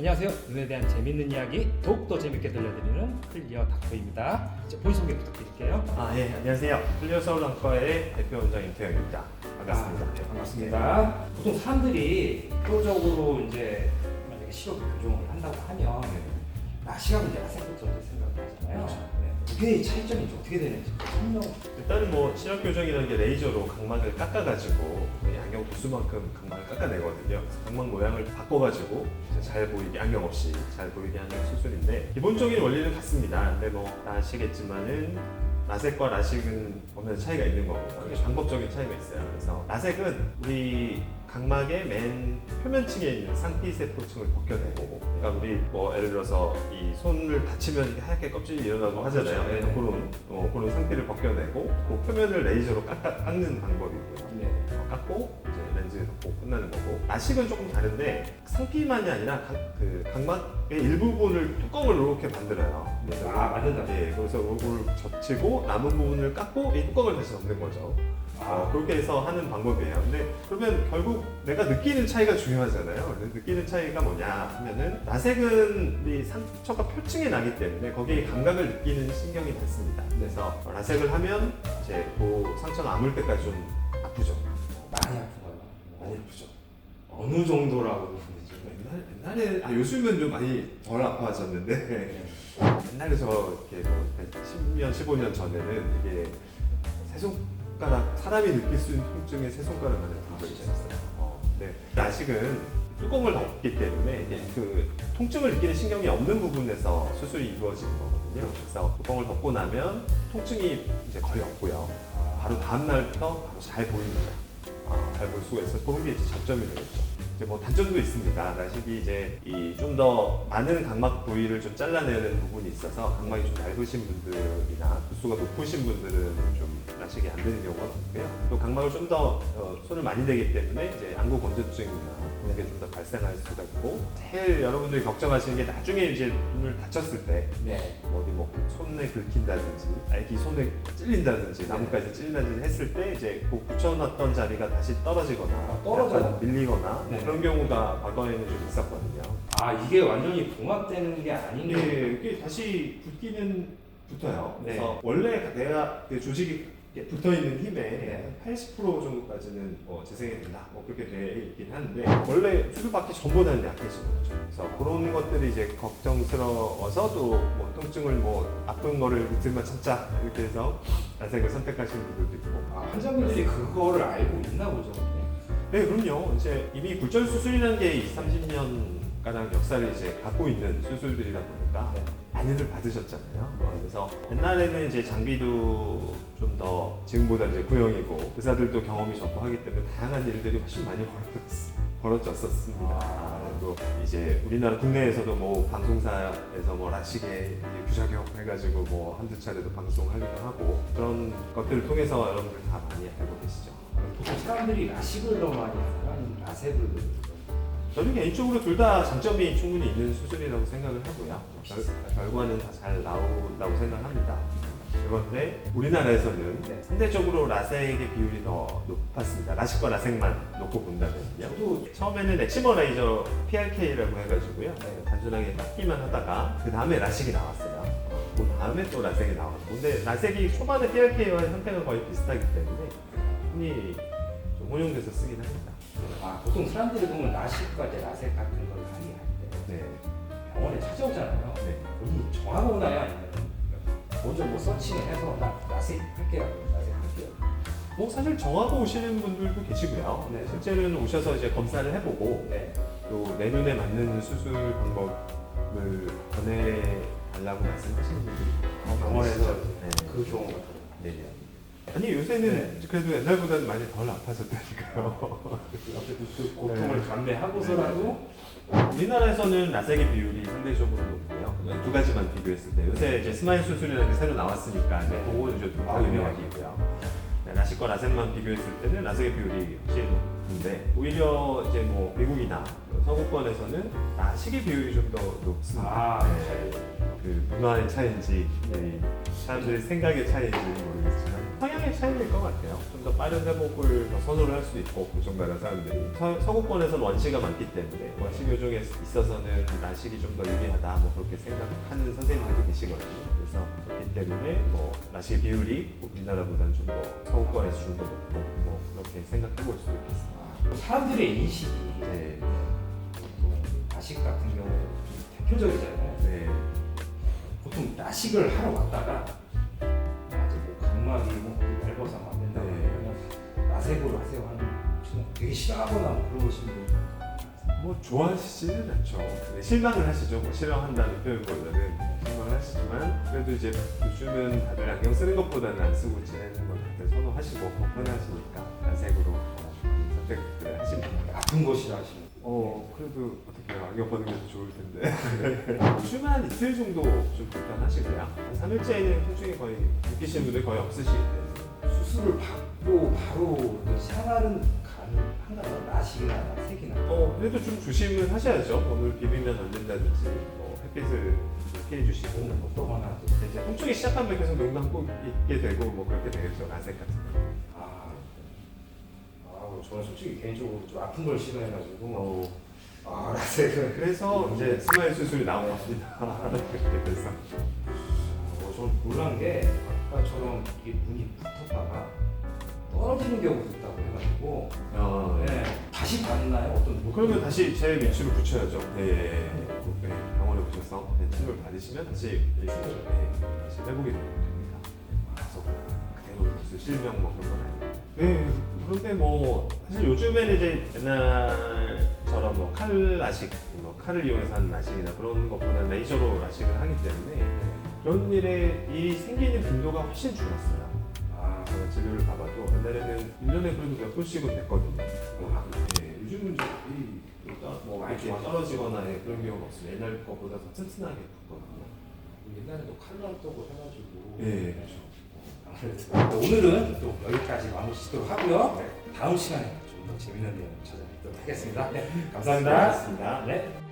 안녕하세요. 눈에 대한 재밌는 이야기 더욱더 재밌게 들려드리는 클리어 닥터입니다. 이제 본인 소개 부탁드릴게요. 예, 안녕하세요. 클리어 서울 안과의 대표 원장 임태영입니다. 반갑습니다. 네, 반갑습니다. 보통 사람들이 표적으로 이제 만약에 시력 교정을 한다고 하면 시각은 이제 학생부터 생각을 하잖아요. 네. 두 개의 차이점이 어떻게 되는지 설명. 일단은 뭐 시력 교정이라는 게 레이저로 각막을 깎아가지고 안경 도수만큼 각막을 깎아내거든요. 그래서 각막 모양을 바꿔가지고 이제 잘 보이게, 안경 없이 잘 보이게 하는 수술인데 기본적인 원리는 같습니다. 근데 뭐 다 아시겠지만은 라섹과 라식은 어느 차이가 있는 거고 방법적인 차이가 있어요. 그래서 라섹은 우리 각막의 맨 표면층에 있는 상피세포층을 벗겨내고, 그러니까 우리 뭐 예를 들어서 이 손을 다치면 하얗게 껍질이 일어나고 하잖아요. 그렇죠. 네. 그런 상피를 벗겨내고 그 표면을 레이저로 깎는 방법이고요. 네. 깎고 이제 렌즈 덮고 끝나는 거고, 라식은 조금 다른데 상피만이 아니라 그 각막의 일부분을 뚜껑을 이렇게 만들어요. 만든다. 네, 그래서 이걸 젖히고 남은 부분을 깎고 이 뚜껑을 다시 넣는 거죠. 그렇게 해서 하는 방법이에요. 근데 그러면 결국 내가 느끼는 차이가 중요하잖아요. 근데 느끼는 차이가 뭐냐 하면은 라섹은 우리 상처가 표층에 나기 때문에 거기에 감각을 느끼는 신경이 많습니다. 그래서 라섹을 하면 이제 그 상처가 아물 때까지 좀 아프죠. 많이 아픈가요? 많이 아프죠. 어느 정도라고 보시는지. 옛날에 요즘은 좀 많이 덜 아파졌는데 옛날에 저 이렇게 뭐 10년, 15년 전에는 이게 새손가락, 사람이 느낄 수 있는 통증의 새손가락 안에 든 적이 있었어요. 네. 라식은 뚜껑을 덮기 때문에 이제 그 통증을 느끼는 신경이 없는 부분에서 수술이 이루어지는 거거든요. 그래서 뚜껑을 덮고 나면 통증이 이제 거의 없고요. 바로 다음 날부터 바로 잘 보입니다. 잘 볼 수가 있어서 그런 게 이제 장점이 되겠죠. 이제 뭐 단점도 있습니다. 라식이 이제 좀 더 많은 각막 부위를 좀 잘라내는 부분이 있어서 각막이 좀 얇으신 분들이나 도수가 높으신 분들은 좀 라식이 안 되는 경우가 많고요. 또 각막을 좀 더 손을 많이 대기 때문에 이제 안구 건조증이나 그런 게 좀 더 발생할 수가 있고, 제일 여러분들이 걱정하시는 게 나중에 이제 눈을 다쳤을 때 네. 어디 뭐 손에 긁힌다든지 아기 손에 찔린다든지 나뭇가지 찔린다든지 했을 때 이제 그 붙여놨던 자리가 다시 떨어지거나 떨어져요? 약간 밀리거나 네. 그런 경우가 과거에는 좀 있었거든요. 이게 완전히 봉합되는 게 아닌 게. 네, 이게 다시 붙기는 붙어요. 네. 그래서 원래 내가 그 조직이 붙어 있는 힘의 네. 80% 정도까지는 재생이 된다. 그렇게 돼 있긴 한데 원래 수술받기 전보다는 약해지는 거죠. 그래서 그런 것들이 이제 걱정스러워서 또 뭐 통증을 뭐 아픈 거를 이틀만 참자 이렇게 해서 라섹을 선택하시는 분들도 있고. 환자분들이 그거를 알고 있나 보죠. 네, 그럼요. 이제 이미 굴절 수술이라는 게 20, 30년 가량 역사를 이제 갖고 있는 수술들이다 보니까 네. 많이들 받으셨잖아요. 그래서 옛날에는 이제 장비도 좀 더 지금보다 이제 구형이고 의사들도 경험이 적고 하기 때문에 다양한 일들이 훨씬 많이 벌어졌었습니다. 그리고 이제 우리나라 국내에서도 뭐 방송사에서 뭐 라식의 부작용 해가지고 뭐 한두 차례도 방송하기도 하고 그런 것들을 통해서 여러분들 다 많이 알고 계시죠. 보통 사람들이 라식을 더 많이 하나 아니면 라섹을 더 많이 저는 개인적으로 둘 다 장점이 충분히 있는 수술이라고 생각을 하고요. 결과는 다 잘 나온다고 생각합니다. 그런데 우리나라에서는 네. 상대적으로 라섹의 비율이 더 높았습니다. 라식과 라섹만 놓고 본다면요. 저도 처음에는 엑시머 레이저 PRK라고 해가지고요. 네. 단순하게 깎기만 하다가 그 다음에 라식이 나왔어요. 그 다음에 또 라섹이 나왔고, 근데 라섹이 초반에 PRK와 형태가 거의 비슷하기 때문에 흔히 좀 혼용돼서 쓰긴 합니다. 보통 사람들이 보면 라식과 이제 라섹 같은 걸 많이 할 때 네. 병원에 찾아오잖아요. 네. 여기 정하고 오나요? 아니면 먼저 뭐 서칭을 해서 나 라섹 할게요. 라섹 할게요. 뭐 사실 정하고 오시는 분들도 계시고요. 네. 실제로는 오셔서 이제 검사를 해보고 네. 또 내 눈에 맞는 수술 방법을 권해달라고 말씀하시는 분들이 병원에서 네. 그 경우가 네. 아니 요새는 그래도 옛날보다는 많이 덜 아파졌다니까요. 그 고통을 감내하고서라도 우리나라에서는 라섹의 비율이 상대적으로 높고요. 두 가지만 비교했을 때 요새 이제 스마일 수술이라는 게 새로 나왔으니까 이제 그거는 이제 더 유명하고요. 라식과 라섹만 비교했을 때는 라섹의 비율이 확실히 높은데 오히려 이제 뭐 미국이나 서구권에서는 나식의 비율이 좀 더 높습니다. 아, 그 문화의 차이인지 사람들의 생각의 차이인지 모르겠지만 성향의 차이일 것 같아요. 좀 더 빠른 회복을 더 선호를 할 수도 있고 고정가는 사람들이 서구권에서는 원시가 많기 때문에 원시 교정에 있어서는 나식이 좀 더 유리하다 뭐 그렇게 생각하는 선생님들도 계시거든요. 그래서 그렇기 때문에 뭐 나식의 비율이 우리나라보다는 좀 더 서구권에서 좀 더 높고 뭐 그렇게 생각해 볼 수도 있겠습니다. 사람들의 인식이 네. 보통 나식 같은 경우 대표적이잖아요. 네. 보통 나식을 하러 왔다가 아주 뭐 각막이 뭐 얇아서 안 된다고 네. 하면 나색으로 하세요 하는 좀 되게 싫어하거나 그러신 분. 뭐 좋아하시지는 않죠. 네, 실망을 하시죠. 뭐 싫어한다는 표현보다는 실망을 하시지만 그래도 이제 요즘은 다들 안경 쓰는 것보다는 안 쓰고 지내는 걸 다들 선호하시고 편하시니까 안색으로 선택을 하십니다. 아픈 것이라 하시는. 그래도 어떻게 안경 벗는 게 더 좋을 텐데. 요즘은 한 이틀 정도 좀 불편하시고요. 한 3일째에는 통증이 거의 느끼시는 분들 거의 없으실 텐데. 수술을 받고 바로 생활은 가능한가요? 나식이나 색이나. 그래도 좀 조심을 하셔야죠. 오늘 비비면 안 된다든지, 뭐 햇빛을 피해 주시고, 또 하나 또. 이제 통증이 시작하면 계속 눈 감고 있게 되고, 뭐 그렇게 되겠죠. 라섹 같은 거. 저는 솔직히 개인적으로 좀 아픈 걸 싫어해가지고. 어, 라섹을. 그래서 이제 스마일 수술이 나온 겁니다. 그래서. 저는 놀란 게 아까처럼 이게 눈이 붙었다가 떨어지는 경우도 있다고 해가지고. 네. 다시 받나요? 어떤? 그러면 다시 제 위치로 붙여야죠. 네. 병원에 오셔서 침을 받으시면 다시 다시 회복이 됩니다. 그래서 그대로 무슨 실명 뭐 그런 건 아니고. 네. 그런데 뭐 사실 요즘에는 이제 옛날처럼 뭐 칼 라식, 뭐 칼을 이용해서 하는 라식이나 그런 것보다는 레이저로 라식을 하기 때문에 그런 일이 생기는 빈도가 훨씬 줄었어요. 제가 진료를 봐봐도 옛날에는 1년에 그래도 몇 번씩은 됐거든요. 네, 요즘은 이제 뭐 이렇게 떨어지거나 그런 경우가 없어요. 옛날 것보다 더 튼튼하게 붙거든요. 옛날에도 칼날 떠고 해가지고. 네, 그렇죠. 아무래도 오늘은 또 여기까지 마무리 짓도록 하고요. 다음 시간에 좀 더 재밌는 내용 찾아뵙도록 하겠습니다. 네, 감사합니다. 고맙습니다. 네.